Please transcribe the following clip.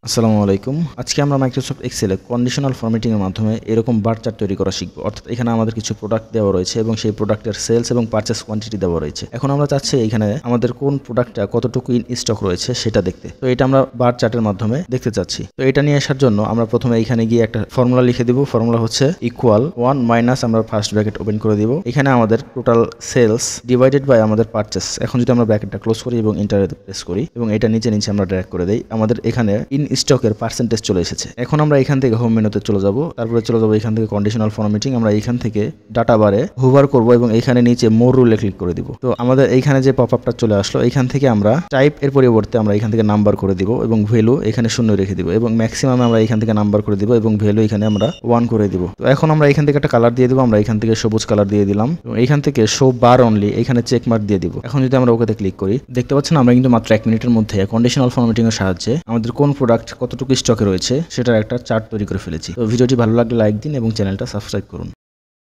আসসালামু আলাইকুম। আজকে আমরা মাইক্রোসফট এক্সেলে কন্ডিশনাল ফরম্যাটিং এর মাধ্যমে এরকম বার চার্ট তৈরি করা শিখব। অর্থাৎ এখানে আমাদের কিছু প্রোডাক্ট দেওয়া রয়েছে এবং সেই প্রোডাক্টের সেলস এবং পারচেস কোয়ান্টিটি দেওয়া রয়েছে। এখন আমরা চাচ্ছি এখানে আমাদের কোন প্রোডাক্টটা কতটুকু ইন স্টক রয়েছে সেটা দেখতে। তো এটা আমরা বার চার্টের মাধ্যমে দেখতে চাচ্ছি। তো এটা নিয়ে আসার জন্য আমরা প্রথমে এখানে গিয়ে একটা ফর্মুলা লিখে দিব। ফর্মুলা হচ্ছে ইকুয়াল 1 মাইনাস আমরা ফার্স্ট ব্র্যাকেট ওপেন করে দিব। এখানে আমাদের টোটাল সেলস ডিভাইডেড বাই আমাদের পারচেস। এখন যদি আমরা ব্র্যাকেটটা ক্লোজ করি এবং এন্টারে প্রেস করি এবং এটা নিচে আমরা ড্র্যাগ করে দেই, আমাদের এখানে ইন স্টকের পার্সেন্টেজ চলে এসেছে। এখন আমরা এখান থেকে হোম মেনুতে চলে যাব, তারপরে চলে যাব এখান থেকে কন্ডিশনাল ফরম্যাটিং। আমরা এখান থেকে ডাটা বারে হোভার করব এবং এখানে নিচে মোর রুলে ক্লিক করে দিব। তো আমাদের এইখানে যে পপআপটা চলে আসলো, এখান থেকে আমরা টাইপ এর পরিবর্তে আমরা এখান থেকে নাম্বার করে দিব এবং ভ্যালু এখানে 0 রেখে দিব এবং ম্যাক্সিমাম আমরা এখান থেকে নাম্বার করে দিব এবং ভ্যালু এখানে আমরা 1 করে দিব। তো এখন আমরা এখান থেকে একটা কালার দিয়ে দিব। আমরা এখান থেকে সবুজ কালার দিয়ে দিলাম এবং এখান থেকে শো বার অনলি এখানে চেক মার্ক দিয়ে দিব। এখন যদি আমরা ওকেতে ক্লিক করি, দেখতে পাচ্ছেন আমরা কিন্তু মাত্র 1 মিনিটের মধ্যে কন্ডিশনাল ফরম্যাটিং এর সাহায্যে আমাদের কোন প্রোডাক্ট কতটুকু স্টকে রয়েছে সেটার একটা চার্ট তৈরি করে ফেলেছি। তো ভিডিওটি ভালো লাগলে লাইক দিন এবং চ্যানেলটা সাবস্ক্রাইব করুন।